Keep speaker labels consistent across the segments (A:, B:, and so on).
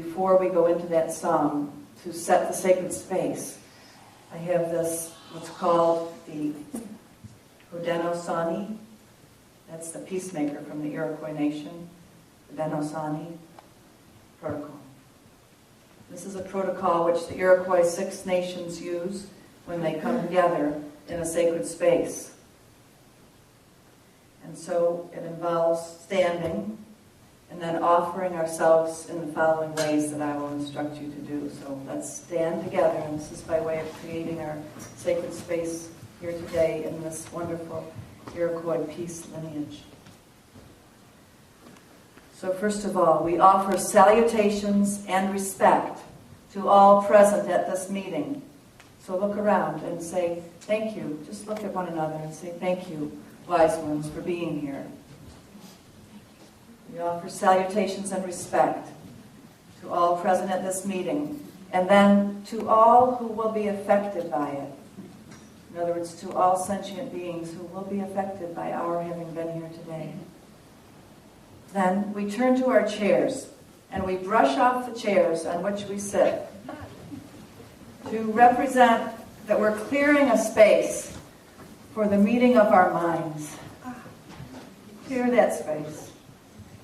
A: Before we go into that song, to set the sacred space, I have this, what's called the Haudenosaunee. That's the peacemaker from the Iroquois Nation, the Haudenosaunee protocol. This is a protocol which the Iroquois Six Nations use when they come together in a sacred space. And so it involves standing and then offering ourselves in the following ways that I will instruct you to do. So let's stand together, and this is by way of creating our sacred space here today in this wonderful Iroquois peace lineage. So first of all, we offer salutations and respect to all present at this meeting. So look around and say, thank you. Just look at one another and say, thank you, wise ones, for being here. We offer salutations and respect to all present at this meeting, and then to all who will be affected by it. In other words, to all sentient beings who will be affected by our having been here today. Then we turn to our chairs, and we brush off the chairs on which we sit to represent that we're clearing a space for the meeting of our minds. Clear that space.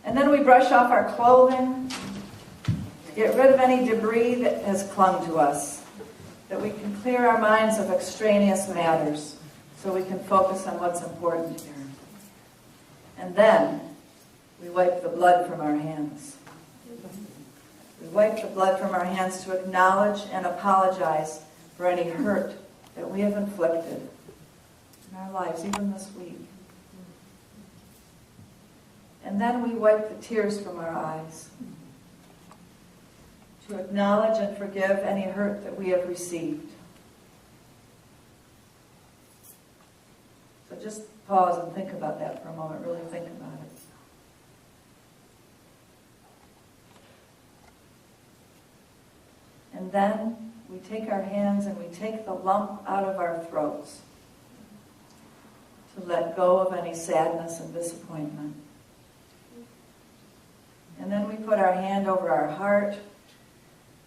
A: And then we brush off our clothing, get rid of any debris that has clung to us, that we can clear our minds of extraneous matters so we can focus on what's important here. And then we wipe the blood from our hands. We wipe the blood from our hands to acknowledge and apologize for any hurt that we have inflicted in our lives, even this week. And then we wipe the tears from our eyes to acknowledge and forgive any hurt that we have received. So just pause and think about that for a moment. Really think about it. And then we take our hands and we take the lump out of our throats to let go of any sadness and disappointment. And then we put our hand over our heart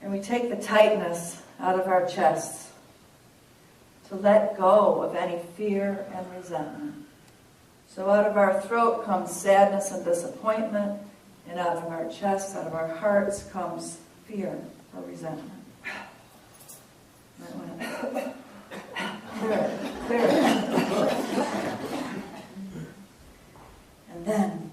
A: and we take the tightness out of our chests to let go of any fear and resentment. So out of our throat comes sadness and disappointment, and out of our chests, out of our hearts comes fear or resentment. Clear it. And then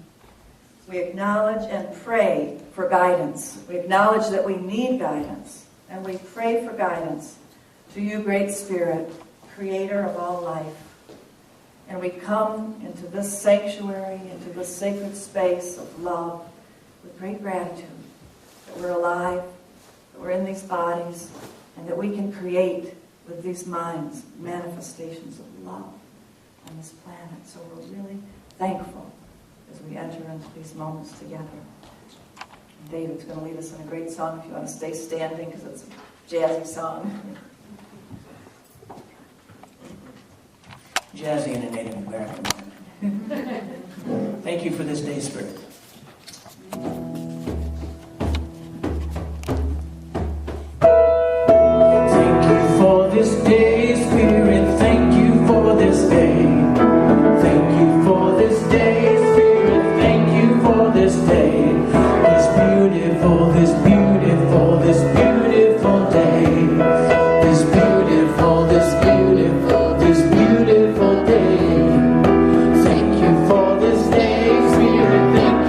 A: we acknowledge and pray for guidance. We acknowledge that we need guidance, and we pray for guidance to you, Great Spirit, Creator of all life. And we come into this sanctuary, into this sacred space of love with great gratitude that we're alive, that we're in these bodies, and that we can create with these minds manifestations of love on this planet. So we're really thankful as we enter into these moments together. And David's going to lead us in a great song if you want to stay standing, because it's a jazzy song.
B: Jazzy in a Native American. Thank you for this day, Spirit. Thank you for this day, Spirit. Thank you for this day. Thank you for this day, Spirit. Thank you for this day. This beautiful, this beautiful, this beautiful day. This beautiful, this beautiful, this beautiful day. Thank you for this day, Spirit. Thank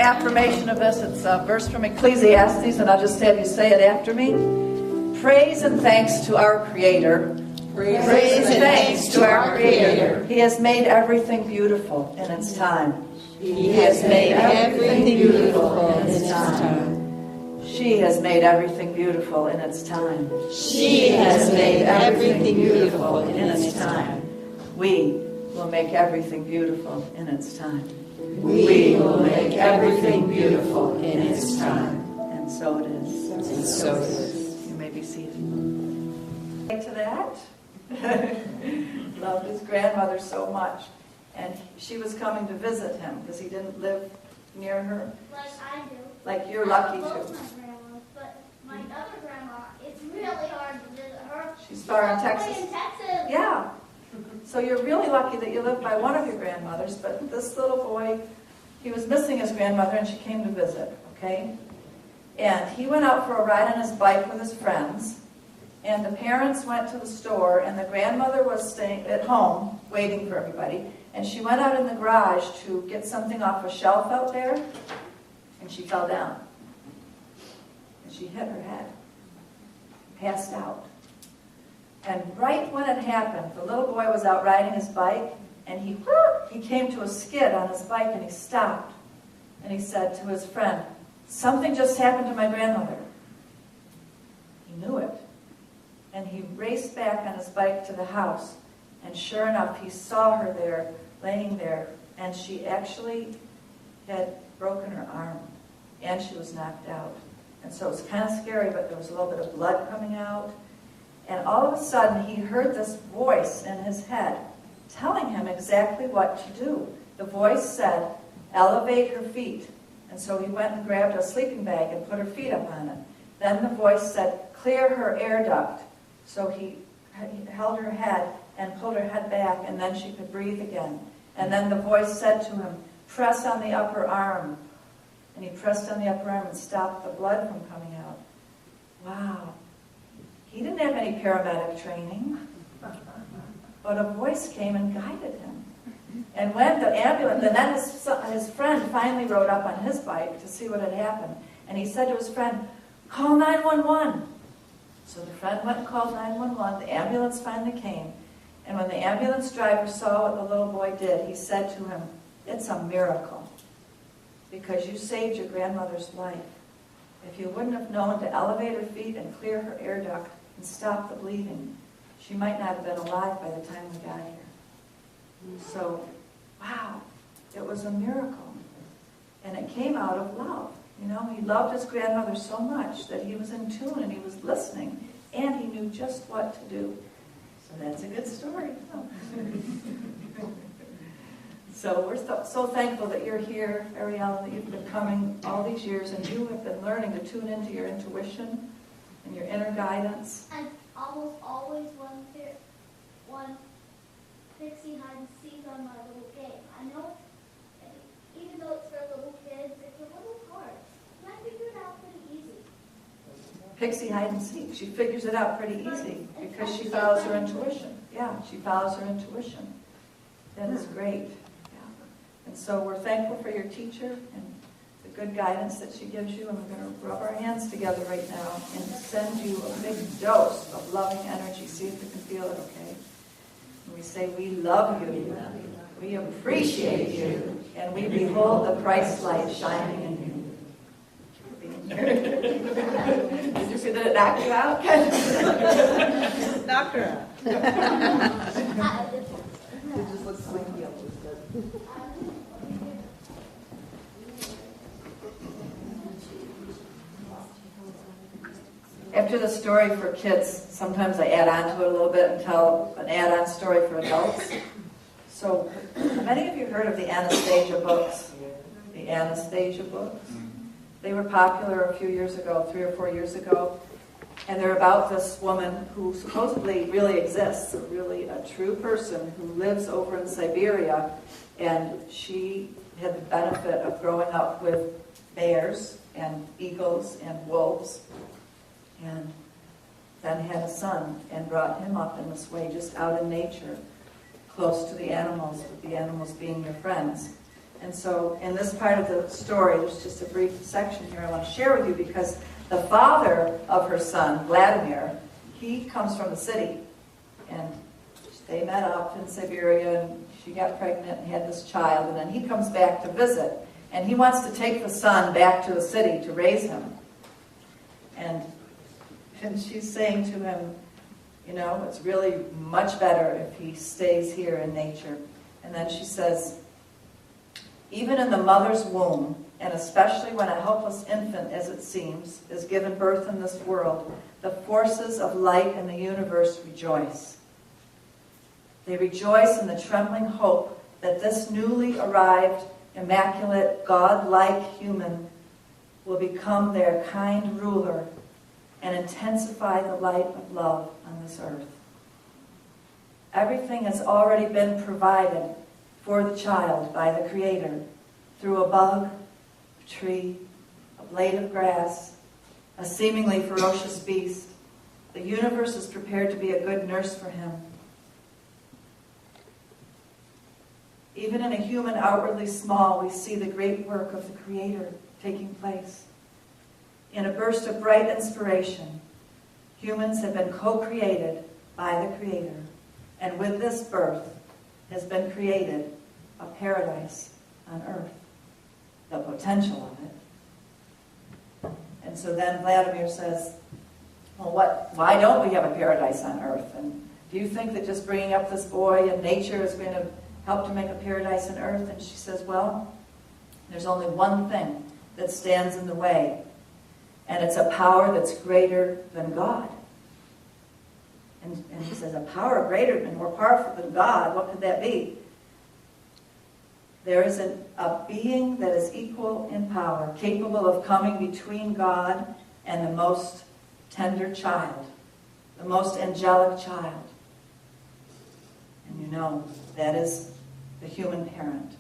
A: affirmation of this. It's a verse from Ecclesiastes, and I'll just have you say it after me. Praise and thanks to our Creator.
C: Praise and thanks to our Creator.
A: He has made everything beautiful in its time.
C: He has made everything beautiful in its time.
A: She has made everything beautiful in its time.
C: She has made everything beautiful in its time.
A: We will make everything beautiful in its time.
C: We will make everything beautiful in its time.
A: And so it is.
C: And so it is.
A: You may be seated. To that, loved his grandmother so much, and she was coming to visit him because he didn't live near her.
D: Like I do.
A: Like you're lucky
D: I love
A: to.
D: my grandma, but my other grandma, it's really hard to visit her.
A: She's far in
D: all the way
A: Texas.
D: in Texas.
A: Yeah. So you're really lucky that you live by one of your grandmothers, but this little boy, he was missing his grandmother and she came to visit, okay? And he went out for a ride on his bike with his friends, and the parents went to the store, and the grandmother was staying at home waiting for everybody, and she went out in the garage to get something off a shelf out there, and she fell down. And she hit her head, passed out. And right when it happened, the little boy was out riding his bike, and he came to a skid on his bike, and he stopped. And he said to his friend, "Something just happened to my grandmother." He knew it. And he raced back on his bike to the house, and sure enough, he saw her there, laying there, and she actually had broken her arm, and she was knocked out. And so it was kind of scary, but there was a little bit of blood coming out. And all of a sudden, he heard this voice in his head telling him exactly what to do. The voice said, "Elevate her feet." And so he went and grabbed a sleeping bag and put her feet up on it. Then the voice said, "Clear her air duct." So he held her head and pulled her head back, and then she could breathe again. And then the voice said to him, "Press on the upper arm." And he pressed on the upper arm and stopped the blood from coming out. Wow. He didn't have any paramedic training, but a voice came and guided him. And when the ambulance, and then his friend finally rode up on his bike to see what had happened. And he said to his friend, "Call 911. So the friend went and called 911. The ambulance finally came. And when the ambulance driver saw what the little boy did, he said to him, "It's a miracle, because you saved your grandmother's life. If you wouldn't have known to elevate her feet and clear her air duct and stop the bleeding, she might not have been alive by the time we got here." So, wow, it was a miracle. And it came out of love. You know, he loved his grandmother so much that he was in tune and he was listening, and he knew just what to do. So that's a good story. So we're so thankful that you're here, Ariella, that you've been coming all these years, and you have been learning to tune into your intuition and your inner guidance.
D: I almost always won Pixie hide and seek on my little game. I know, even though it's for little kids, it's a little hard. And I figured it out pretty easy.
A: Pixie hide and seek. She figures it out pretty easy because she follows her intuition. Yeah, she follows her intuition. That is great. Yeah. And so we're thankful for your teacher and the good guidance that she gives you. And we're going to rub our hands together right now and send you a big dose of loving energy. See if you can feel it, okay? And we say, we love you. We appreciate you. And we behold the Christ light shining in you. Did you see that it knocked you out?
C: Knocked her out.
D: It just looks slinky up.
A: After the story for kids, sometimes I add on to it a little bit and tell an add-on story for adults. So, many of you heard of the Anastasia books? The Anastasia books? They were popular a few years ago, 3 or 4 years ago. And they're about this woman who supposedly really exists, a true person who lives over in Siberia. And she had the benefit of growing up with bears and eagles and wolves. And then had a son and brought him up in this way, just out in nature, close to the animals, with the animals being your friends. And so in this part of the story, there's just a brief section here I want to share with you, because the father of her son, Vladimir, he comes from the city. And they met up in Siberia, and she got pregnant and had this child, and then he comes back to visit. And he wants to take the son back to the city to raise him. And she's saying to him, you know, it's really much better if he stays here in nature. And then she says, even in the mother's womb, and especially when a helpless infant, as it seems, is given birth in this world, the forces of light in the universe rejoice. They rejoice in the trembling hope that this newly arrived, immaculate, God-like human will become their kind ruler and intensify the light of love on this earth. Everything has already been provided for the child by the Creator through a bug, a tree, a blade of grass, a seemingly ferocious beast. The universe is prepared to be a good nurse for him. Even in a human outwardly small, we see the great work of the Creator taking place. In a burst of bright inspiration, humans have been co-created by the Creator, and with this birth has been created a paradise on earth, the potential of it. And so then Vladimir says, well, why don't we have a paradise on earth? And do you think that just bringing up this boy in nature is going to help to make a paradise on earth? And she says, well, there's only one thing that stands in the way, and it's a power that's greater than God. And he says, a power greater and more powerful than God, what could that be? There is a being that is equal in power, capable of coming between God and the most tender child, the most angelic child. And you know, that is the human parent.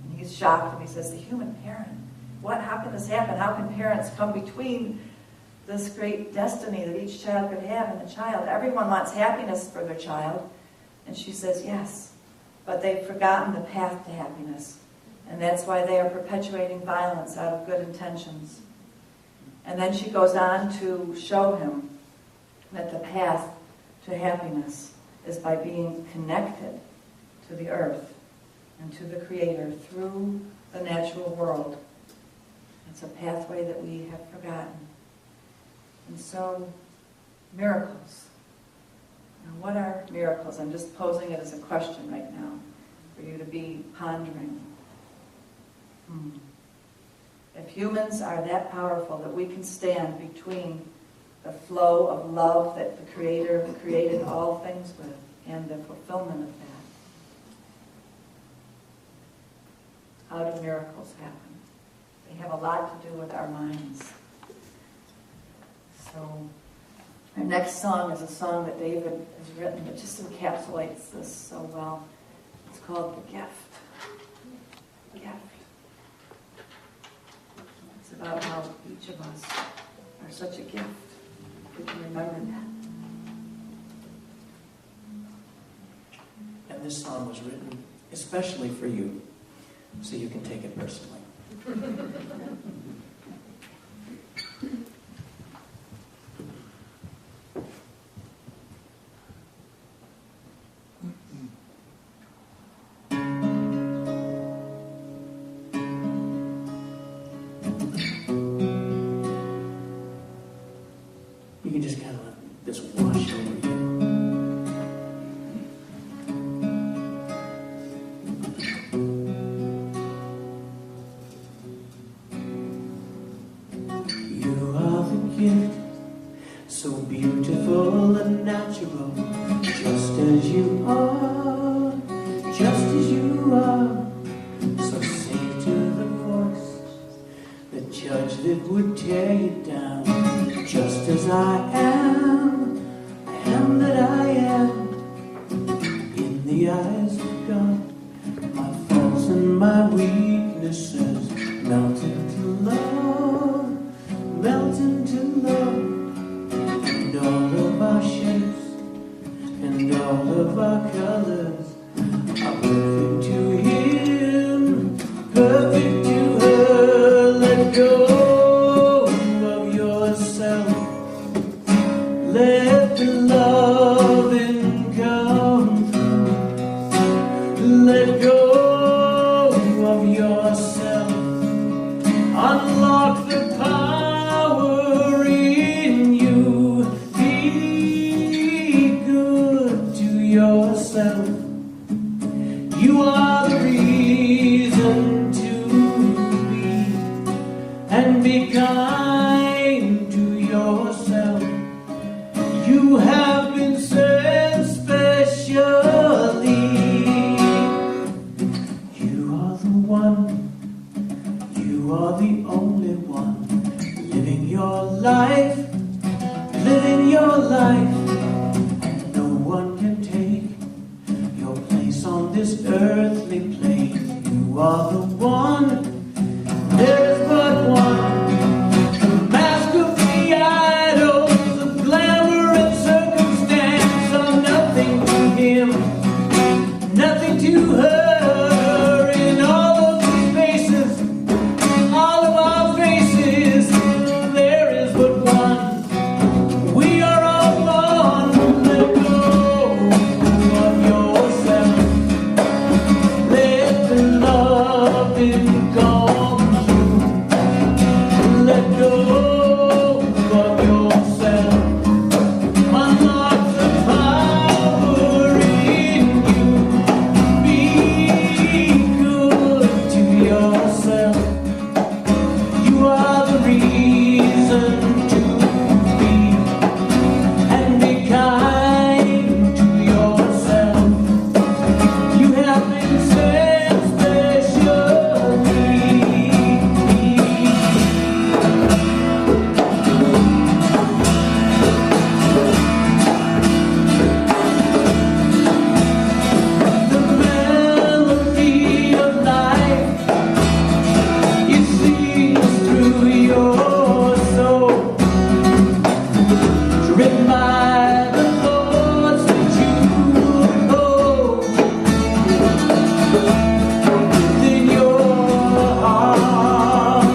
A: And he's shocked, and he says, the human parent? What? How can this happen? How can parents come between this great destiny that each child could have and the child? Everyone wants happiness for their child. And she says, yes, but they've forgotten the path to happiness. And that's why they are perpetuating violence out of good intentions. And then she goes on to show him that the path to happiness is by being connected to the earth and to the Creator through the natural world. It's a pathway that we have forgotten. And so, miracles. Now, what are miracles? I'm just posing it as a question right now for you to be pondering. If humans are that powerful that we can stand between the flow of love that the Creator created all things with and the fulfillment of that, how do miracles happen? They have a lot to do with our minds. So, our next song is a song that David has written that just encapsulates this so well. It's called The Gift. The Gift. It's about how each of us are such a gift. We can remember that.
B: And this song was written especially for you, so you can take it personally. You can just kind of let this wash over you. You are the gift, so beautiful and natural, just as you are, just as you are. So say to the voice, the judge that would tear you down, just as I am that I am. In the eyes of God, my faults and my weaknesses melt into love, and all of our shapes and all of our colors are perfect to His yourself. You are the reason to be, and be kind to yourself. You have been sent specially. You are the one, you are the only one, living your life, living your life. No one can take your place on this earthly plane. You are the one, there is but one. The mask of the idols of glamour and circumstance are nothing to him, nothing to her. In all of these faces, all of our faces, there is but one. We are all one. Let go of yourself. Let the love be gone through. Let go of yourself. Unlock the power in you. Be good to yourself. You are the reason to be, and be kind to yourself. You have been sent specially. The melody of life, it sings through your soul. It's written by the thoughts that you hold within your heart.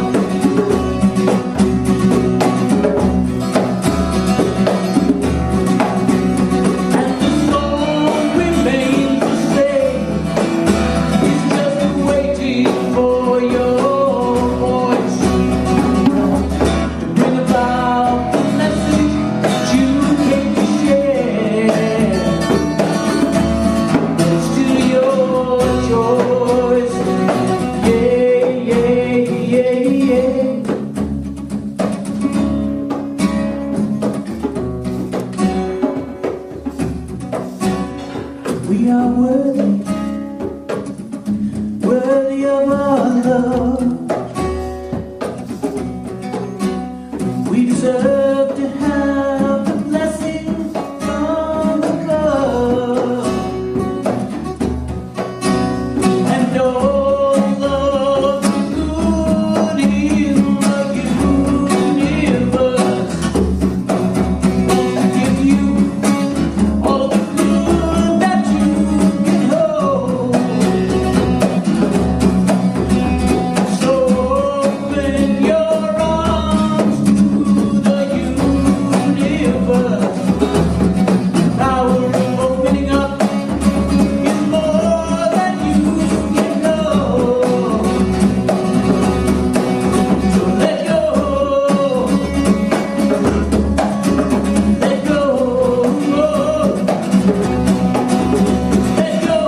B: And the song remains the same. It's just waiting for your voice to bring about the message that you came to share. It's still your choice. Yeah, yeah, yeah, yeah. We are worthy, worthy of our love. We deserve to have the blessing from above, and all of the good in the universe. Give you all the good that you can hold. So open your arms to the universe. The power of opening up is more than you can know. So let go, let go, let go,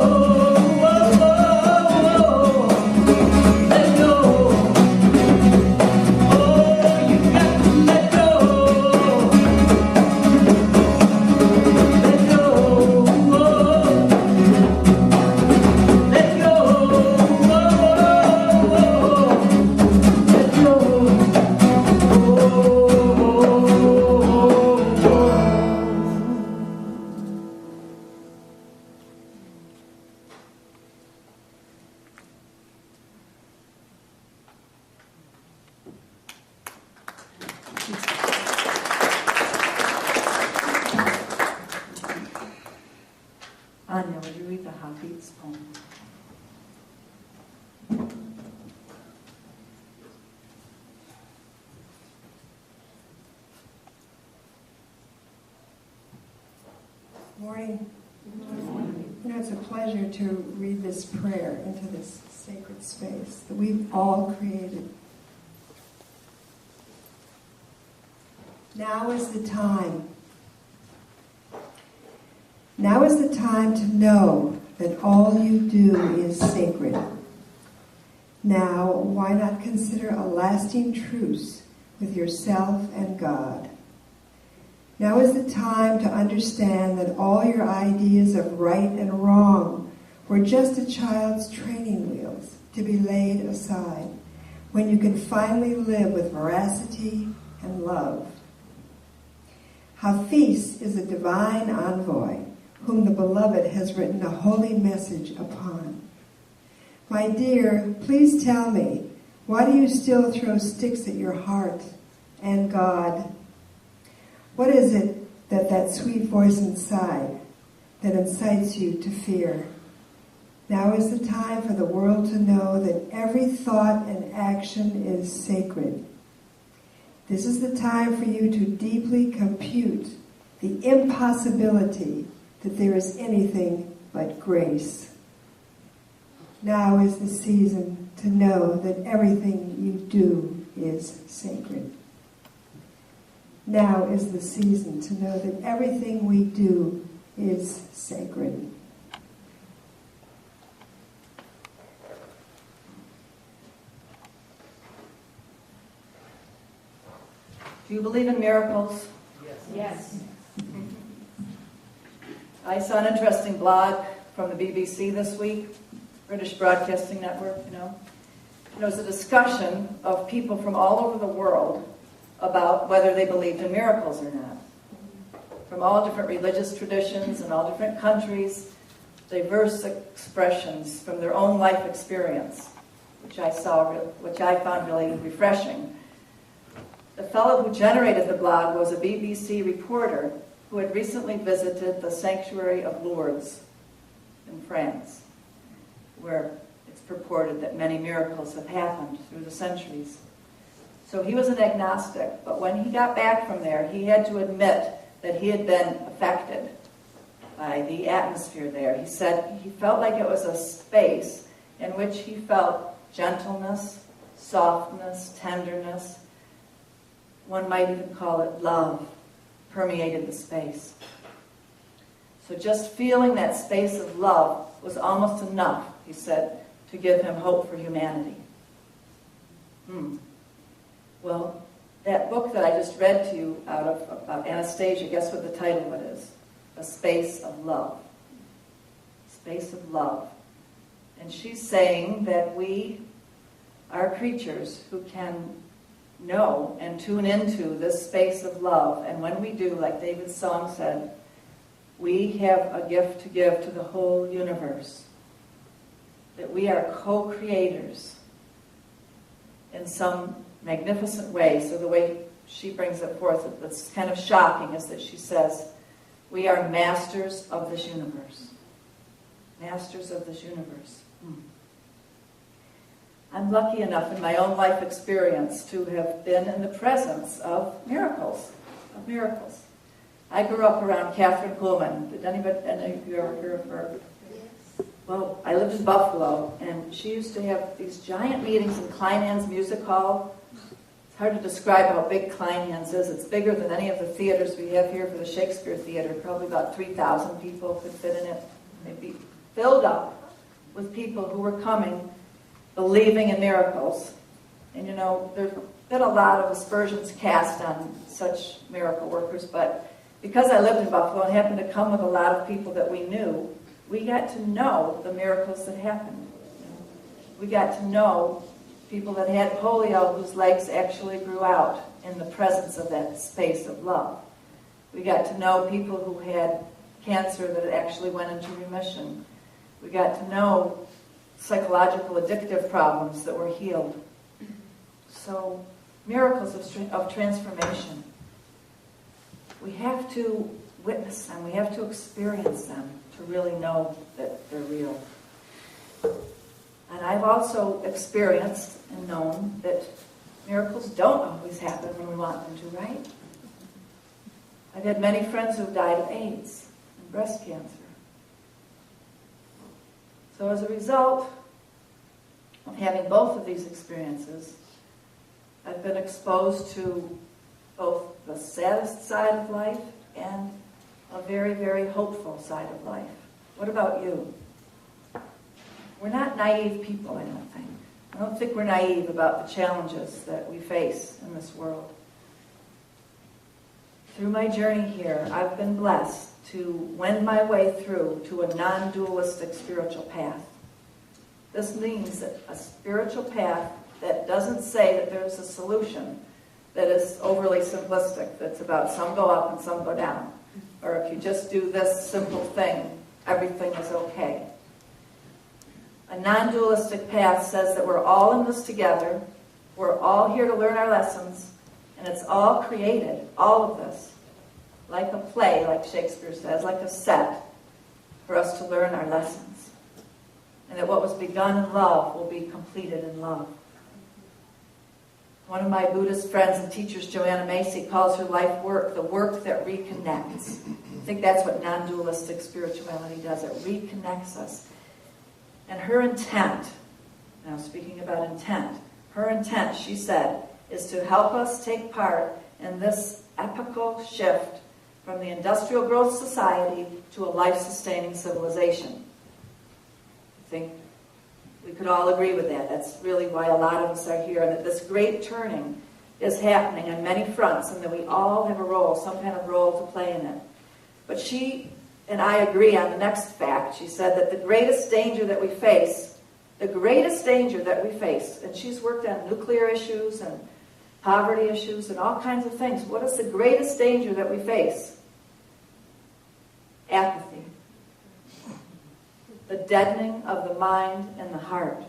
B: let go. Oh, you got to let go. Let go. Let go. Let go.
A: Anya, would you read the Habib's poem?
E: Morning. You know, it's a pleasure to read this prayer into this sacred space that we've all created. Now is the time. Now is the time to know that all you do is sacred. Now, why not consider a lasting truce with yourself and God? Now is the time to understand that all your ideas of right and wrong were just a child's training wheels to be laid aside when you can finally live with veracity and love. Hafiz is a divine envoy whom the Beloved has written a holy message upon. My dear, please tell me, why do you still throw sticks at your heart and God? What is it that sweet voice inside that incites you to fear? Now is the time for the world to know that every thought and action is sacred. This is the time for you to deeply compute the impossibility that there is anything but grace. Now is the season to know that everything you do is sacred. Now is the season to know that everything we do is sacred.
A: Do you believe in miracles?
C: Yes.
A: I saw an interesting blog from the BBC this week, British Broadcasting Network, There was a discussion of people from all over the world about whether they believed in miracles or not. From all different religious traditions and all different countries, diverse expressions from their own life experience, which I found really refreshing. The fellow who generated the blog was a BBC reporter who had recently visited the sanctuary of Lourdes in France, where it's purported that many miracles have happened through the centuries. So he was an agnostic, but when he got back from there, he had to admit that he had been affected by the atmosphere there. He said he felt like it was a space in which he felt gentleness, softness, tenderness. One might even call it love, permeated the space. So just feeling that space of love was almost enough, he said, to give him hope for humanity. Well, that book that I just read to you about Anastasia, guess what the title of it is? A Space of Love. Space of Love. And she's saying that we are creatures who can know and tune into this space of love. And when we do, like David's song said, we have a gift to give to the whole universe. That we are co-creators in some magnificent way. So the way she brings it forth, that's kind of shocking, is that she says, we are masters of this universe. Masters of this universe. I'm lucky enough in my own life experience to have been in the presence of miracles. I grew up around Catherine Kuhlman. Did any of you ever hear of her? Yes. Well, I lived in Buffalo, and she used to have these giant meetings in Kleinhans Music Hall. It's hard to describe how big Kleinhans is. It's bigger than any of the theaters we have here for the Shakespeare Theater. Probably about 3,000 people could fit in it. They'd be filled up with people who were coming believing in miracles. And there's been a lot of aspersions cast on such miracle workers, but because I lived in Buffalo and happened to come with a lot of people that we knew, we got to know the miracles that happened. We got to know people that had polio whose legs actually grew out in the presence of that space of love. We got to know people who had cancer that actually went into remission. We got to know psychological addictive problems that were healed. So, miracles of transformation. We have to witness them, we have to experience them to really know that they're real. And I've also experienced and known that miracles don't always happen when we want them to, right? I've had many friends who've died of AIDS and breast cancer. So as a result of having both of these experiences, I've been exposed to both the saddest side of life and a very, very hopeful side of life. What about you? We're not naive people, I don't think. I don't think we're naive about the challenges that we face in this world. Through my journey here, I've been blessed to wend my way through to a non-dualistic spiritual path. This means that a spiritual path that doesn't say that there's a solution that is overly simplistic, that's about some go up and some go down. Or if you just do this simple thing, everything is okay. A non-dualistic path says that we're all in this together, we're all here to learn our lessons, and it's all created, all of this, like a play, like Shakespeare says, like a set, for us to learn our lessons. And that what was begun in love will be completed in love. One of my Buddhist friends and teachers, Joanna Macy, calls her life work the work that reconnects. I think that's what non-dualistic spirituality does. It reconnects us. And her intent, now speaking about intent, her intent, she said, is to help us take part in this epochal shift from the industrial growth society to a life-sustaining civilization. I think we could all agree with that. That's really why a lot of us are here, and that this great turning is happening on many fronts, and that we all have a role, some kind of role to play in it. But she and I agree on the next fact. She said that the greatest danger that we face, and she's worked on nuclear issues and poverty issues and all kinds of things. What is the greatest danger that we face? Apathy. The deadening of the mind and the heart,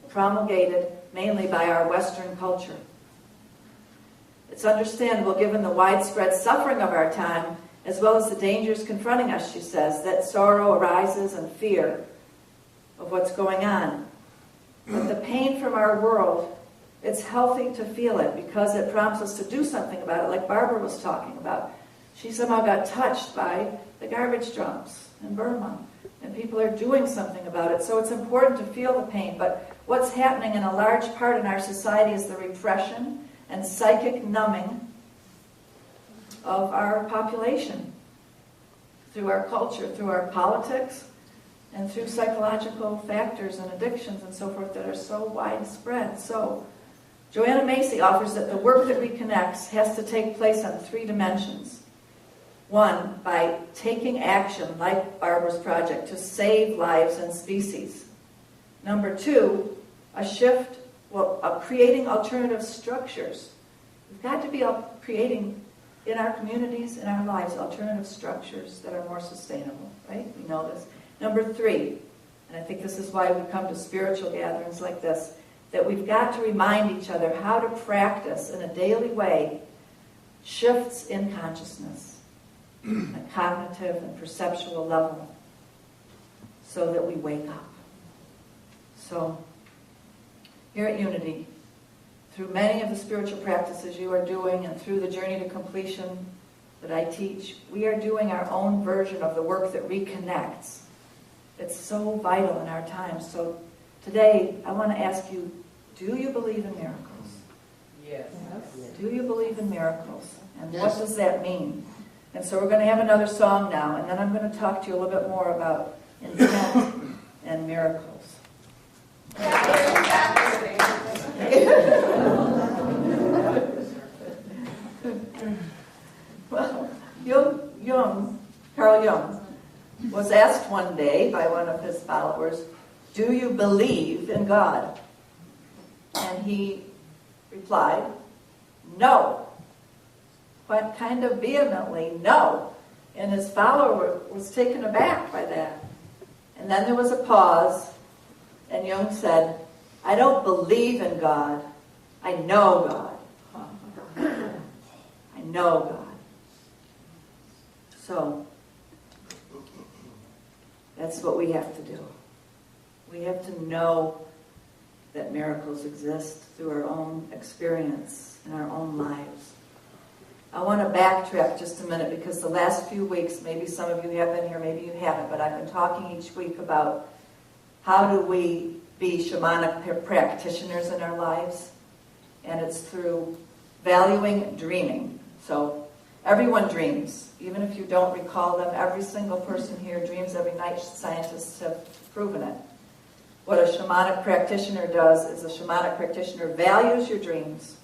A: promulgated mainly by our Western culture. It's understandable, given the widespread suffering of our time, as well as the dangers confronting us, she says, that sorrow arises and fear of what's going on. But the pain from our world, it's healthy to feel it because it prompts us to do something about it, like Barbara was talking about. She somehow got touched by the garbage dumps in Burma, and people are doing something about it. So it's important to feel the pain, but what's happening in a large part in our society is the repression and psychic numbing of our population through our culture, through our politics, and through psychological factors and addictions and so forth that are so widespread. So Joanna Macy offers that the work that reconnects has to take place on 3 dimensions. 1, by taking action, like Barbara's project, to save lives and species. Number 2, a shift, of creating alternative structures. We've got to be creating in our communities, in our lives, alternative structures that are more sustainable, right? We know this. Number 3, and I think this is why we come to spiritual gatherings like this, that we've got to remind each other how to practice in a daily way shifts in consciousness, a cognitive and perceptual level, so that we wake up. So, here at Unity, through many of the spiritual practices you are doing and through the journey to completion that I teach, we are doing our own version of the work that reconnects. It's so vital in our times. So today, I want to ask you, do you believe in miracles?
C: Yes.
A: Do you believe in miracles? And what does that mean? And so we're going to have another song now, and then I'm going to talk to you a little bit more about intent and miracles. Well, Carl Jung, was asked one day by one of his followers, "Do you believe in God?" And he replied, "No." Quite kind of vehemently, "No." And his follower was taken aback by that. And then there was a pause, and Jung said, "I don't believe in God. I know God." I know God. So, that's what we have to do. We have to know that miracles exist through our own experience in our own lives. I want to backtrack just a minute because the last few weeks, maybe some of you have been here, maybe you haven't, but I've been talking each week about how do we be shamanic practitioners in our lives, and it's through valuing dreaming. So Everyone dreams. Even if you don't recall them, every single person here dreams every night. Scientists have proven it. What a shamanic practitioner does is a shamanic practitioner values your dreams.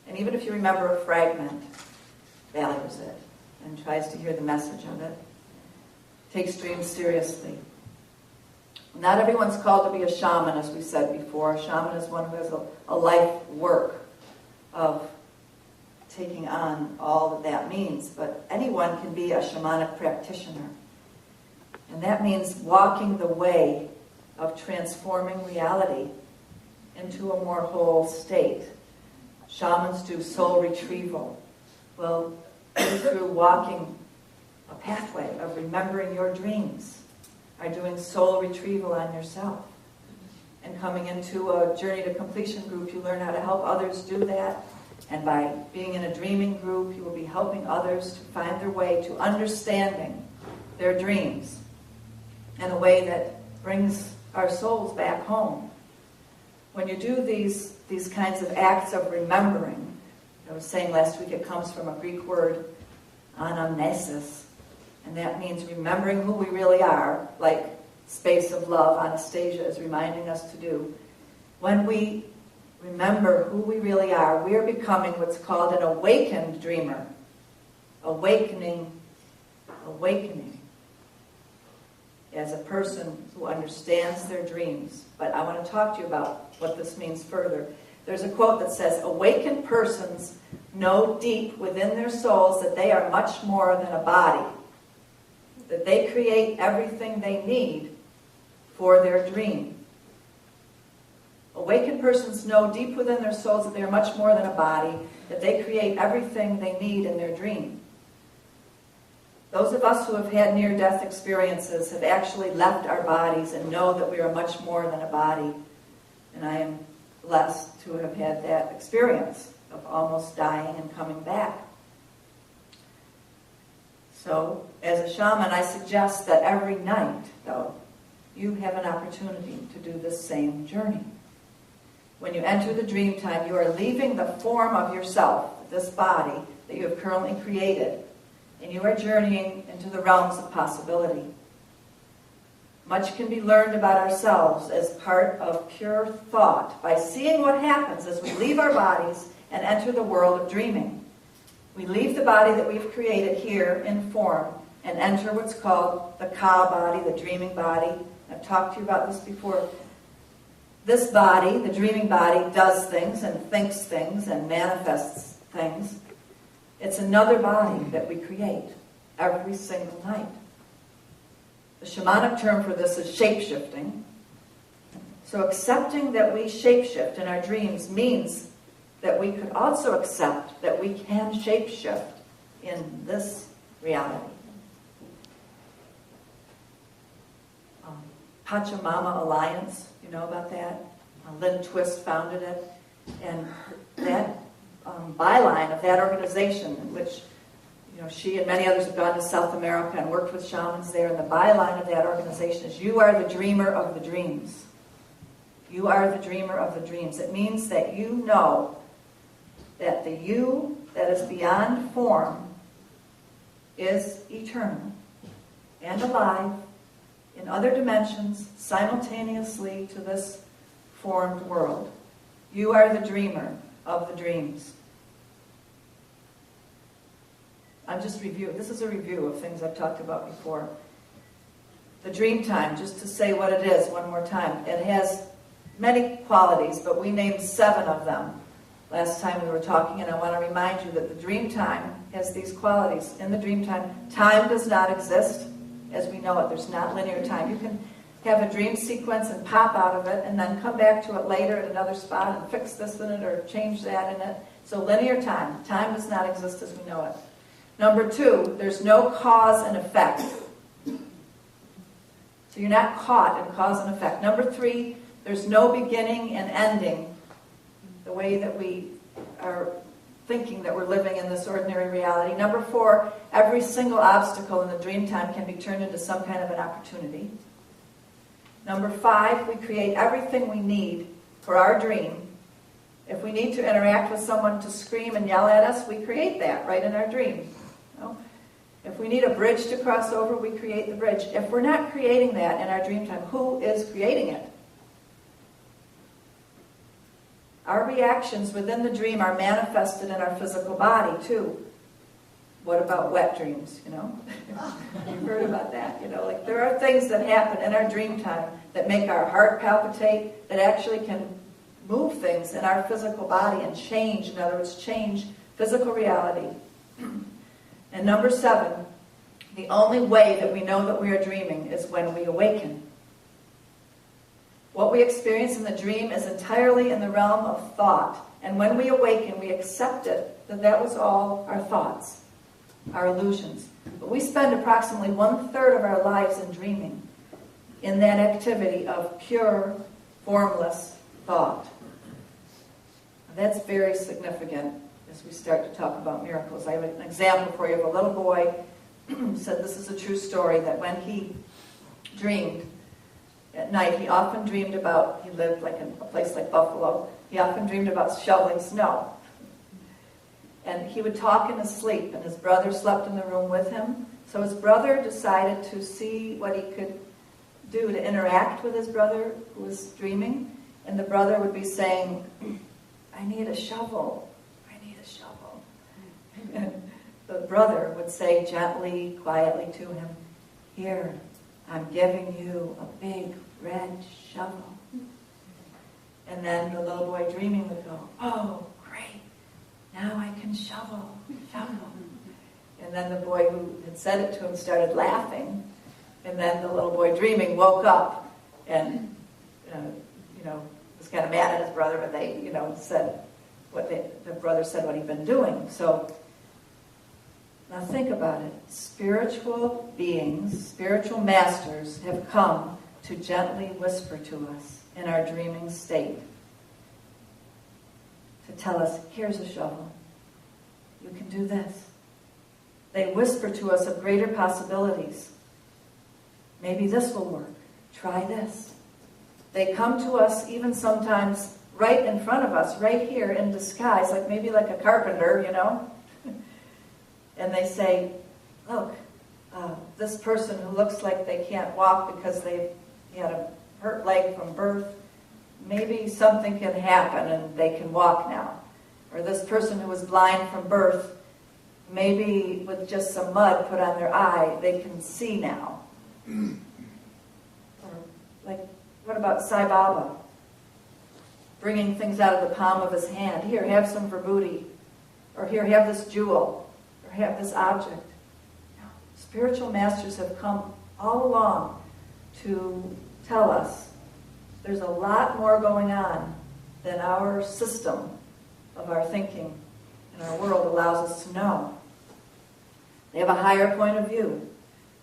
A: And even if you remember a fragment, values it and tries to hear the message of it. Takes dreams seriously. Not everyone's called to be a shaman, as we said before. A shaman is one who has a life work of taking on all that means. But anyone can be a shamanic practitioner. And that means walking the way of transforming reality into a more whole state. Shamans do soul retrieval. Well, through walking a pathway of remembering your dreams, are doing soul retrieval on yourself. And coming into a journey to completion group, you learn how to help others do that. And by being in a dreaming group, you will be helping others to find their way to understanding their dreams in a way that brings our souls back home. When you do these kinds of acts of remembering, I was saying last week it comes from a Greek word, anamnesis, and that means remembering who we really are, like Space of Love, Anastasia is reminding us to do. When we remember who we really are, we are becoming what's called an awakened dreamer. Awakening as a person who understands their dreams. But I want to talk to you about what this means further. There's a quote that says, awakened persons know deep within their souls that they are much more than a body, that they create everything they need for their dream. Awakened persons know deep within their souls that they are much more than a body, that they create everything they need in their dream. Those of us who have had near-death experiences have actually left our bodies and know that we are much more than a body. And I am blessed to have had that experience of almost dying and coming back. So, as a shaman, I suggest that every night, though, you have an opportunity to do the same journey. When you enter the dream time, you are leaving the form of yourself, this body that you have currently created, and you are journeying into the realms of possibility. Much can be learned about ourselves as part of pure thought by seeing what happens as we leave our bodies and enter the world of dreaming. We leave the body that we've created here in form and enter what's called the Ka body, the dreaming body. I've talked to you about this before. This body, the dreaming body, does things and thinks things and manifests things. It's another body that we create every single night. The shamanic term for this is shape-shifting. So accepting that we shape-shift in our dreams means that we could also accept that we can shape-shift in this reality. Pachamama Alliance, you know about that? Lynn Twist founded it. And that byline of that organization, in which she and many others have gone to South America and worked with shamans there, and the byline of that organization is, you are the dreamer of the dreams. You are the dreamer of the dreams. It means that you know that the you that is beyond form is eternal and alive in other dimensions simultaneously to this formed world. You are the dreamer of the dreams. I'm just reviewing. This is a review of things I've talked about before. The dream time, just to say what it is one more time. It has many qualities, but we named 7 of them last time we were talking, and I want to remind you that the dream time has these qualities. In the dream time does not exist as we know it. There's not linear time. You can have a dream sequence and pop out of it and then come back to it later at another spot and fix this in it or change that in it. So linear time does not exist as we know it. Number 2, there's no cause and effect. So you're not caught in cause and effect. Number 3, there's no beginning and ending the way that we are thinking that we're living in this ordinary reality. Number 4, every single obstacle in the dream time can be turned into some kind of an opportunity. Number 5, we create everything we need for our dream If we need to interact with someone to scream and yell at us, we create that right in our dream. You know? If we need a bridge to cross over, we create the bridge. If we're not creating that in our dream time, who is creating it? Our reactions within the dream are manifested in our physical body, too. What about wet dreams, you know? You've heard about that, you know? Like, there are things that happen in our dream time that make our heart palpitate, that actually can move things in our physical body and change, in other words, change physical reality. And number 7, the only way that we know that we are dreaming is when we awaken. What we experience in the dream is entirely in the realm of thought. And when we awaken, we accept it, that that was all our thoughts, our illusions. But we spend approximately 1/3 of our lives in dreaming, in that activity of pure, formless thought. That's very significant as we start to talk about miracles. I have an example for you of a little boy who said this is a true story, that when he dreamed at night, he often dreamed about, he lived like in a place like Buffalo, he often dreamed about shoveling snow. And he would talk in his sleep, and his brother slept in the room with him. So his brother decided to see what he could do to interact with his brother who was dreaming. And the brother would be saying, I need a shovel. I need a shovel. And the brother would say gently, quietly to him, here, I'm giving you a big red shovel. And then the little boy dreaming would go, oh, great. Now I can shovel. And then the boy who had said it to him started laughing. And then the little boy dreaming woke up and, was kind of mad at his brother, but they, said the brother said what he'd been doing. So now think about it. Spiritual beings, spiritual masters have come to gently whisper to us in our dreaming state, to tell us, here's a shovel. You can do this. They whisper to us of greater possibilities. Maybe this will work. Try this. They come to us even sometimes right in front of us, right here in disguise, maybe like a carpenter, And they say, look, this person who looks like they can't walk because they had a hurt leg from birth, maybe something can happen and they can walk now. Or this person who was blind from birth, maybe with just some mud put on their eye, they can see now. Or what about Sai Baba? Bringing things out of the palm of his hand. Here, have some vibhuti. Or here, have this jewel. Or have this object. No. Spiritual masters have come all along to tell us there's a lot more going on than our system of our thinking and our world allows us to know. They have a higher point of view.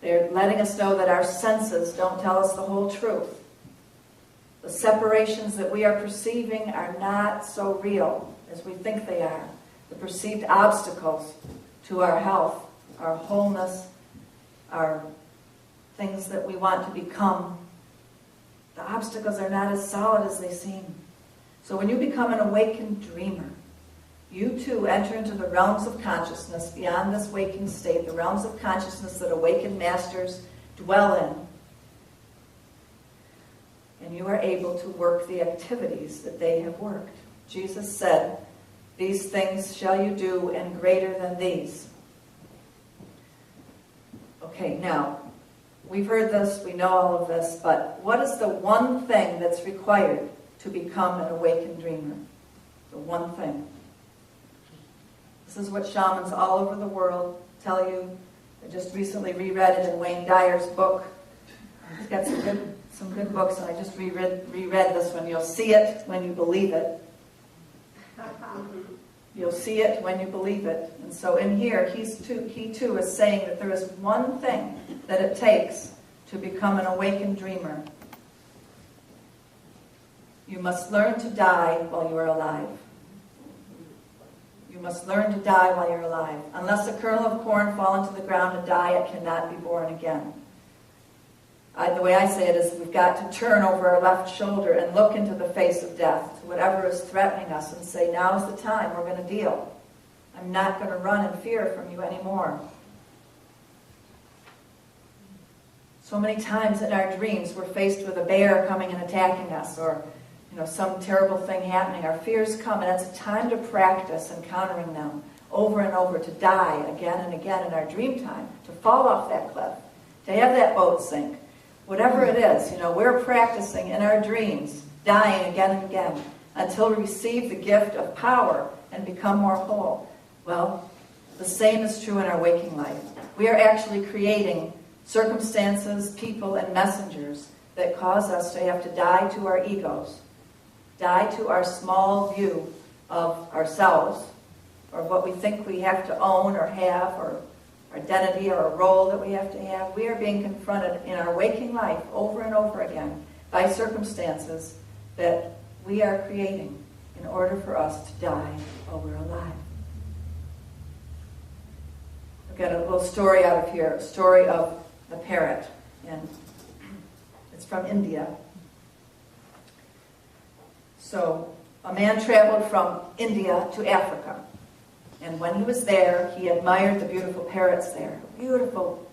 A: They're letting us know that our senses don't tell us the whole truth. The separations that we are perceiving are not so real as we think they are. The perceived obstacles to our health, our wholeness, our things that we want to become, the obstacles are not as solid as they seem. So when you become an awakened dreamer, you too enter into the realms of consciousness beyond this waking state, the realms of consciousness that awakened masters dwell in. And you are able to work the activities that they have worked. Jesus said, these things shall you do, and greater than these. Okay, now, we've heard this, we know all of this, but what is the one thing that's required to become an awakened dreamer? The one thing. This is what shamans all over the world tell you. I just recently reread it in Wayne Dyer's book. He's got some good books, and I just reread this one. You'll see it when you believe it. You'll see it when you believe it. And so in here, he too is saying that there is one thing that it takes to become an awakened dreamer. You must learn to die while you are alive. You must learn to die while you're alive. Unless a kernel of corn fall into the ground and die, it cannot be born again. The way I say it is we've got to turn over our left shoulder and look into the face of death, to whatever is threatening us, and say, now's the time, we're going to deal. I'm not going to run in fear from you anymore. So many times in our dreams, we're faced with a bear coming and attacking us, or some terrible thing happening. Our fears come, and it's a time to practice encountering them over and over, to die again and again in our dream time, to fall off that cliff, to have that boat sink. Whatever it is, we're practicing in our dreams, dying again and again, until we receive the gift of power and become more whole. Well, the same is true in our waking life. We are actually creating circumstances, people, and messengers that cause us to have to die to our egos, die to our small view of ourselves, or what we think we have to own or have, or identity or a role that we have to have. We are being confronted in our waking life over and over again by circumstances that we are creating in order for us to die while we're alive. I've got a little story out of here, a story of the parrot, and it's from India. So a man traveled from India to Africa. And when he was there, he admired the beautiful parrots there. Beautiful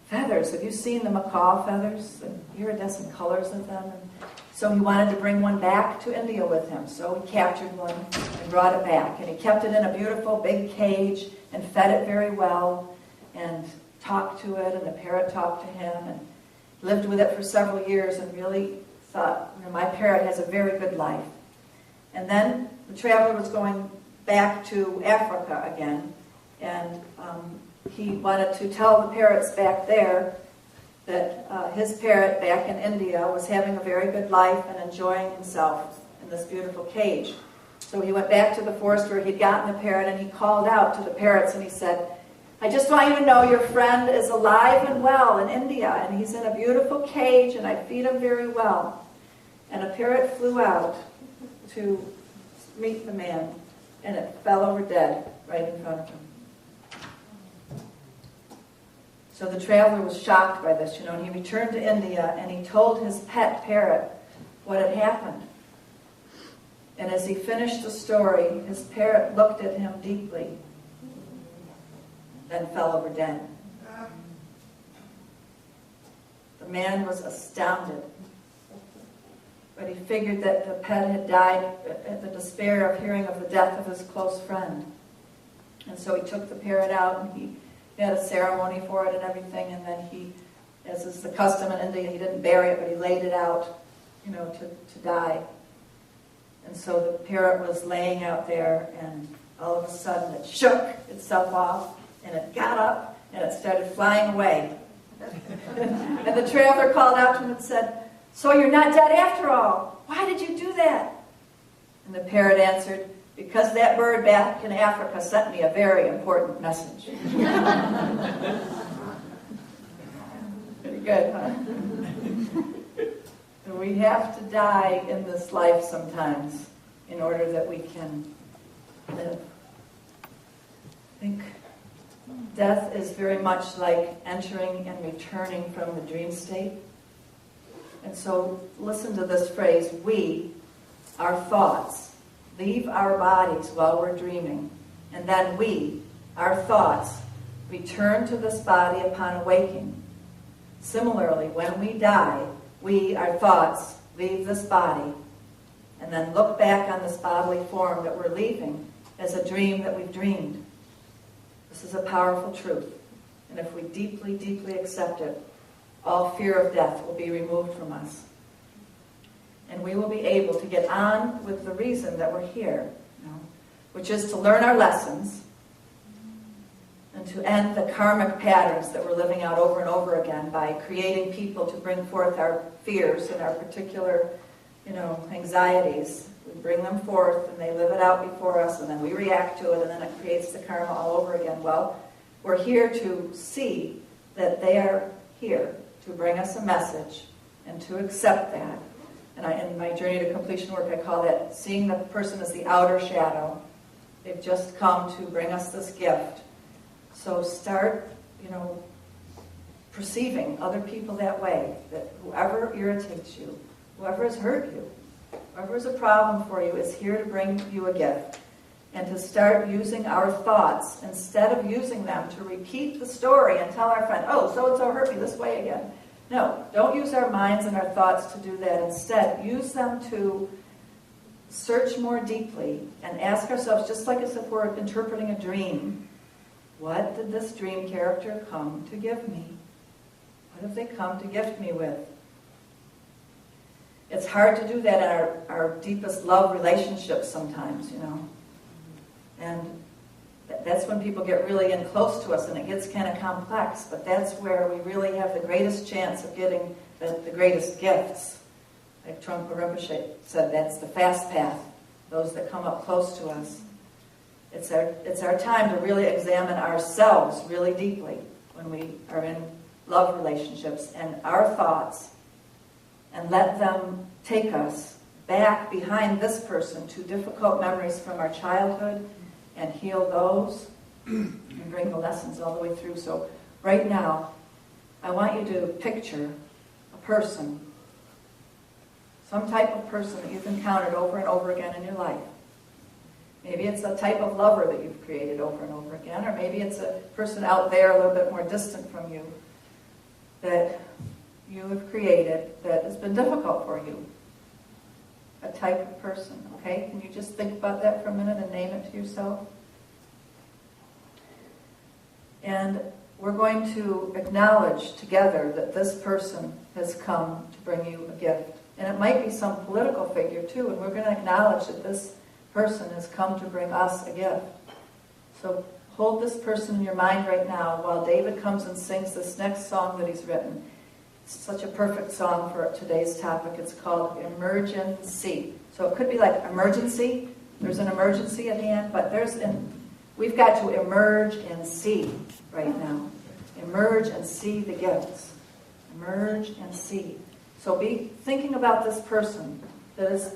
A: feathers. Have you seen the macaw feathers? The iridescent colors of them. And so he wanted to bring one back to India with him. So he captured one and brought it back. And he kept it in a beautiful big cage and fed it very well and talked to it. And the parrot talked to him and lived with it for several years and really thought, my parrot has a very good life. And then the traveler was going back to Africa again, and he wanted to tell the parrots back there that his parrot back in India was having a very good life and enjoying himself in this beautiful cage. So he went back to the forest where he'd gotten the parrot, and he called out to the parrots and he said, I just want you to know your friend is alive and well in India, and he's in a beautiful cage, and I feed him very well. And a parrot flew out to meet the man, and it fell over dead right in front of him. So the traveler was shocked by this, and he returned to India, and he told his pet parrot what had happened. And as he finished the story, his parrot looked at him deeply, then fell over dead. The man was astounded. But he figured that the pet had died at the despair of hearing of the death of his close friend. And so he took the parrot out, and he had a ceremony for it and everything, and then he, as is the custom in India, he didn't bury it, but he laid it out, to die. And so the parrot was laying out there, and all of a sudden it shook itself off, and it got up, and it started flying away. And the traveler called out to him and said, so you're not dead after all. Why did you do that? And the parrot answered, because that bird back in Africa sent me a very important message. Pretty good, huh? So we have to die in this life sometimes in order that we can live. I think death is very much like entering and returning from the dream state. And so listen to this phrase, we, our thoughts, leave our bodies while we're dreaming, and then we, our thoughts, return to this body upon awaking. Similarly, when we die, we, our thoughts, leave this body, and then look back on this bodily form that we're leaving as a dream that we've dreamed. This is a powerful truth, and if we deeply, deeply accept it, all fear of death will be removed from us. And we will be able to get on with the reason that we're here, which is to learn our lessons and to end the karmic patterns that we're living out over and over again by creating people to bring forth our fears and our particular, anxieties. We bring them forth and they live it out before us, and then we react to it, and then it creates the karma all over again. Well, we're here to see that they are here to bring us a message and to accept that. And in my Journey to Completion work, I call that seeing the person as the outer shadow. They've just come to bring us this gift. So start, perceiving other people that way, that whoever irritates you, whoever has hurt you, whoever is a problem for you is here to bring you a gift. And to start using our thoughts, instead of using them to repeat the story and tell our friend, oh, so-and-so hurt me this way again. No, don't use our minds and our thoughts to do that. Instead, use them to search more deeply and ask ourselves, just like as if we're interpreting a dream, what did this dream character come to give me? What have they come to gift me with? It's hard to do that in our deepest love relationships sometimes, you know. And that's when people get really in close to us and it gets kind of complex, but that's where we really have the greatest chance of getting the greatest gifts. Like Trungpa Rinpoche said, that's the fast path, those that come up close to us. It's our time to really examine ourselves really deeply when we are in love relationships and our thoughts, and let them take us back behind this person to difficult memories from our childhood and heal those and bring the lessons all the way through. So right now, I want you to picture a person, some type of person that you've encountered over and over again in your life. Maybe it's a type of lover that you've created over and over again, or maybe it's a person out there a little bit more distant from you that you have created that has been difficult for you. A type of person, okay? Can you just think about that for a minute and name it to yourself? And we're going to acknowledge together that this person has come to bring you a gift. And it might be some political figure too, and we're going to acknowledge that this person has come to bring us a gift. So hold this person in your mind right now while David comes and sings this next song that he's written. It's such a perfect song for today's topic. It's called Emergency. So it could be like emergency. There's an emergency at hand, but we've got to emerge and see right now. Emerge and see the gifts. Emerge and see. So be thinking about this person that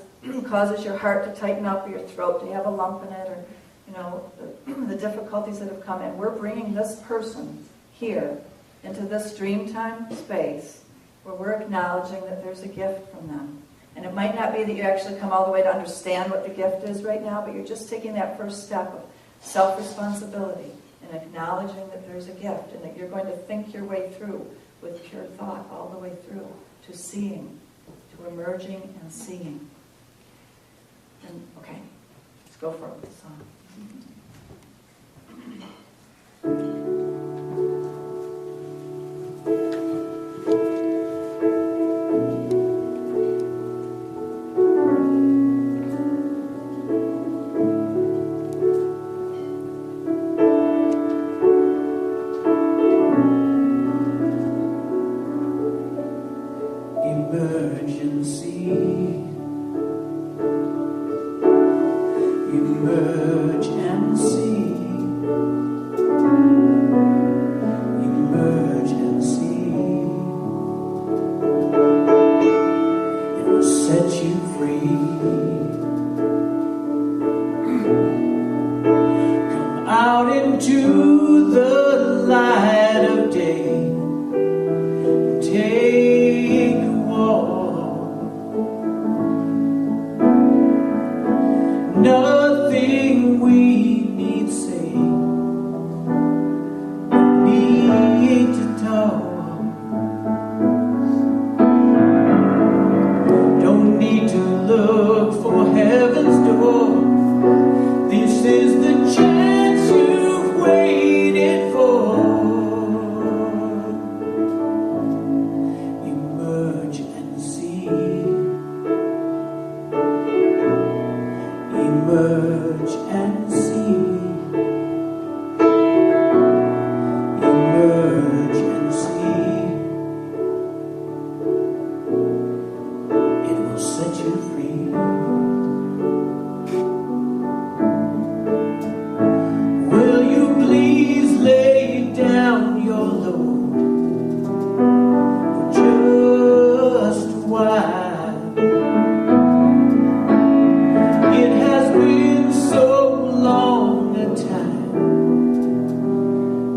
A: causes your heart to tighten up, or your throat to have a lump in it, or the difficulties that have come in. We're bringing this person here into this Dreamtime space where we're acknowledging that there's a gift from them. And it might not be that you actually come all the way to understand what the gift is right now, but you're just taking that first step of self-responsibility and acknowledging that there's a gift and that you're going to think your way through with pure thought all the way through to seeing, to emerging and seeing. And okay, let's go for it with the song.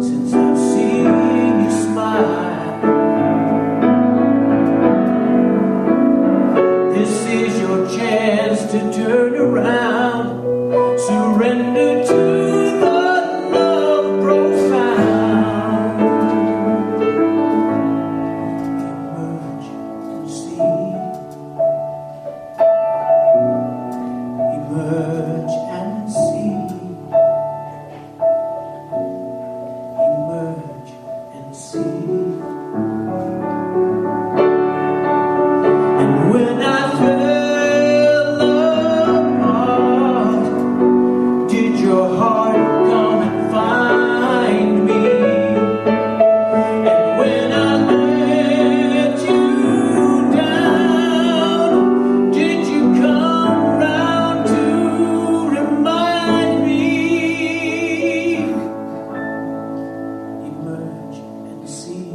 B: Since I've seen you smile. to turn around, surrender to the love profound. Emerge and see. Emerge and see. Emerge and see. And when I fell apart, did your heart come and find me? And when I let you down, did you come round to remind me? Emerge and see.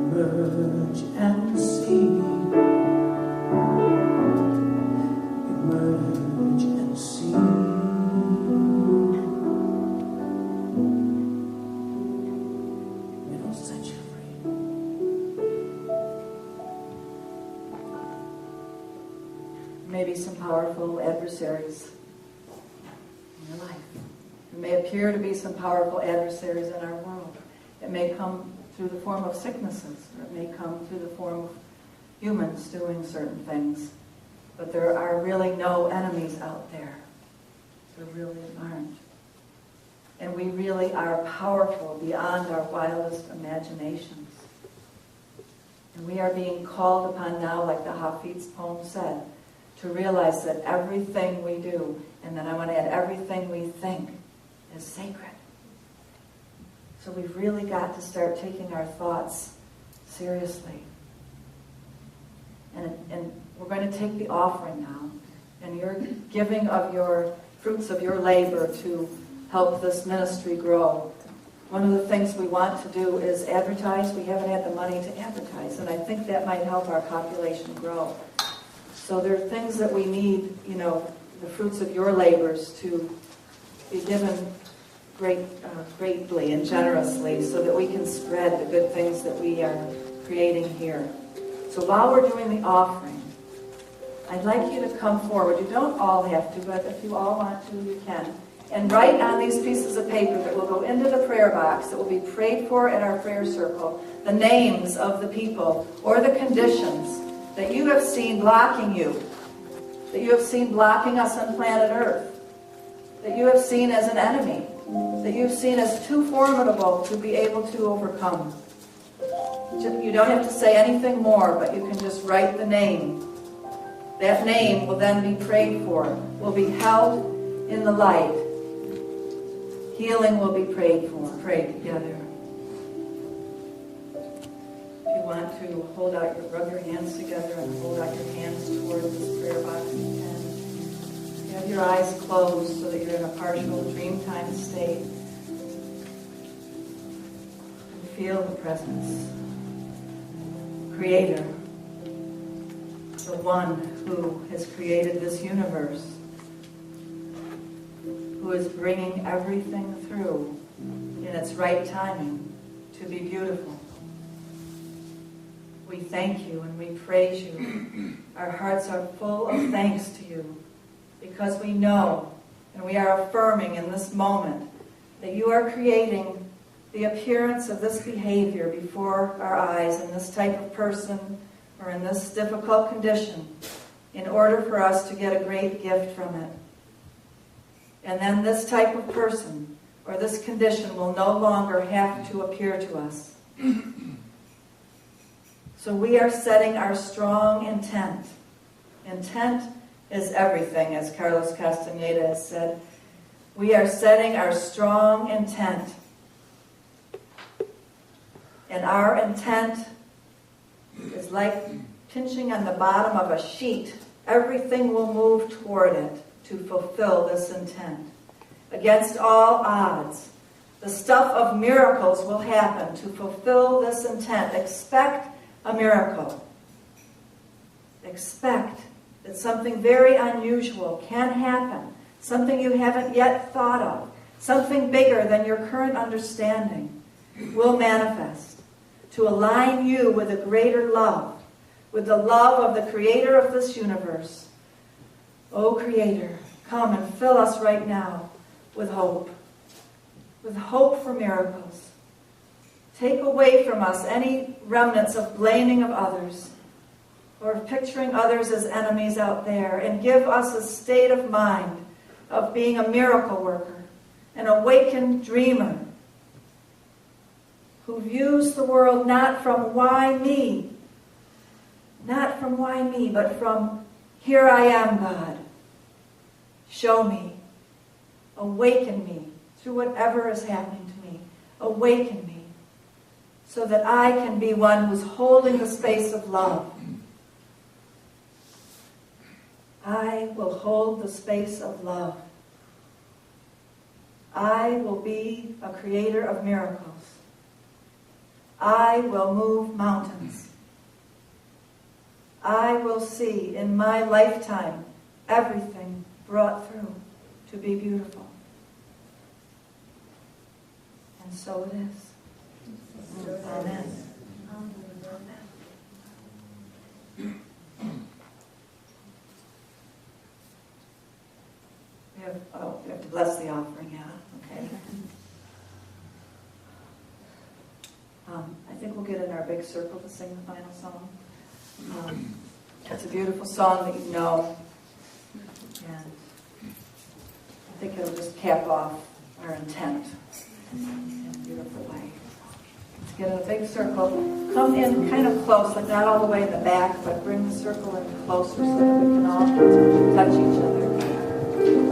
B: Emerge and see. Emerge and see. It'll set you free.
A: Maybe some powerful adversaries in your life. There may appear to be some powerful adversaries in our world. It may come through the form of sicknesses, or it may come through the form of humans doing certain things. But there are really no enemies out there. There really aren't. And we really are powerful beyond our wildest imaginations. And we are being called upon now, like the Hafid's poem said, to realize that everything we do, and then I want to add everything we think, is sacred. So we've really got to start taking our thoughts seriously. And we're going to take the offering now, and you're giving of your fruits of your labor to help this ministry grow. One of the things we want to do is advertise. We haven't had the money to advertise, and I think that might help our population grow. So there are things that we need, the fruits of your labors to be given greatly and generously so that we can spread the good things that we are creating here. So while we're doing the offering, I'd like you to come forward. You don't all have to, but if you all want to, you can. And write on these pieces of paper that will go into the prayer box that will be prayed for at our prayer circle, the names of the people or the conditions that you have seen blocking you, that you have seen blocking us on planet Earth, that you have seen as an enemy, that you've seen as too formidable to be able to overcome. You don't have to say anything more, but you can just write the name. That name will then be prayed for, will be held in the light. Healing will be prayed together. If you want to rub your hands together and hold out your hands toward this prayer box, you can. You have your eyes closed so that you're in a partial dream time state. And feel the presence. Creator, the one who has created this universe, who is bringing everything through in its right timing to be beautiful. We thank you and we praise you. Our hearts are full of thanks to you because we know and we are affirming in this moment that you are creating the appearance of this behavior before our eyes in this type of person or in this difficult condition in order for us to get a great gift from it. And then this type of person or this condition will no longer have to appear to us. So we are setting our strong intent. Intent is everything, as Carlos Castaneda has said. We are setting our strong intent. And our intent is like pinching on the bottom of a sheet. Everything will move toward it to fulfill this intent. Against all odds, the stuff of miracles will happen to fulfill this intent. Expect a miracle. Expect that something very unusual can happen. Something you haven't yet thought of. Something bigger than your current understanding will manifest to align you with a greater love, with the love of the Creator of this universe. O Creator, come and fill us right now with hope for miracles. Take away from us any remnants of blaming of others or of picturing others as enemies out there, and give us a state of mind of being a miracle worker, an awakened dreamer who views the world not from why me, but from here I am, God. Show me, awaken me through whatever is happening to me. Awaken me so that I can be one who's holding the space of love. I will hold the space of love. I will be a creator of miracles. I will move mountains. I will see in my lifetime everything brought through to be beautiful. And so it is. Amen. We have to bless the offering, yeah. Okay. I think we'll get in our big circle to sing the final song. It's a beautiful song that you know, and I think it'll just cap off our intent in a beautiful way. Let's get in a big circle. Come in kind of close, like not all the way in the back, but bring the circle in closer so that we can all touch each other.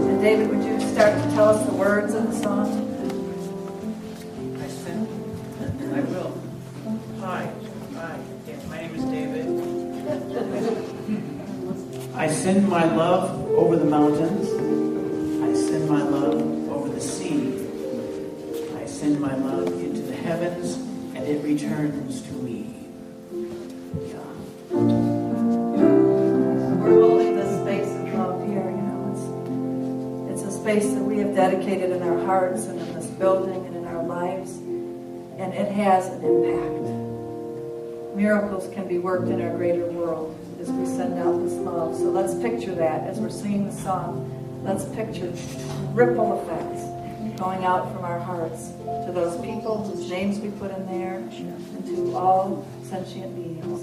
A: And David, would you start to tell us the words of the song?
B: I will. Hi. Yeah, my name is David. I send my love over the mountains. I send my love over the sea. I send my love into the heavens, and it returns to me. Yeah.
A: We're holding this space of love here, you know. It's a space that we have dedicated in our hearts and in this building and in our lives, and it has an impact. Miracles can be worked in our greater world as we send out this love. So let's picture that as we're singing the song. Let's picture ripple effects going out from our hearts to those people whose names we put in there, and to all sentient beings,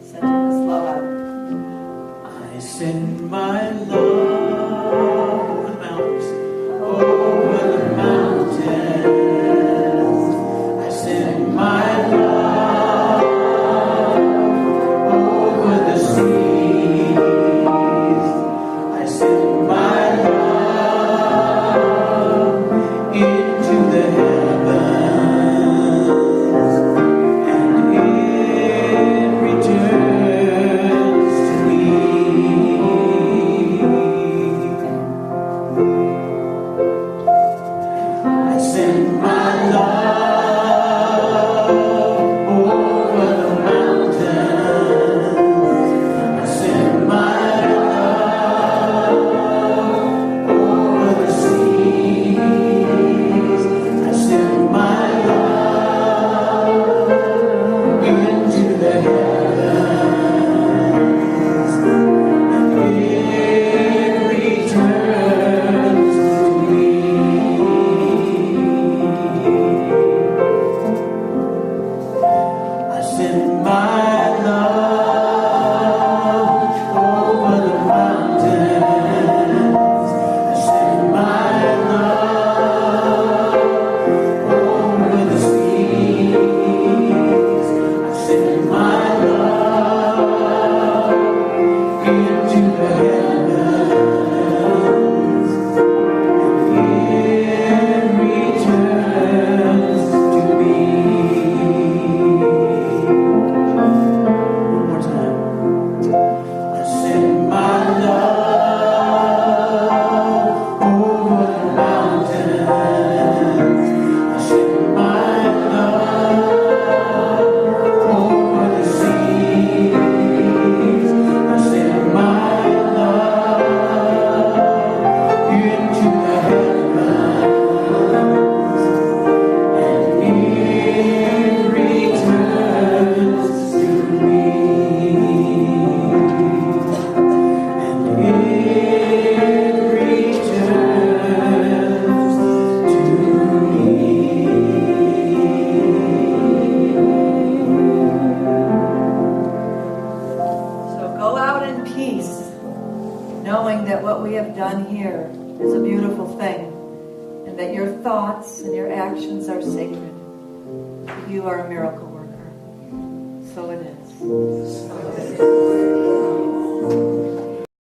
A: sending this love out.
B: I send my love over the mountains, over the mountains. I send my love over the seas. I send my love into the heavens, and it returns to me.
A: prayer is a beautiful thing, and that your thoughts and your actions are sacred. You are a miracle worker. So it is. So it is.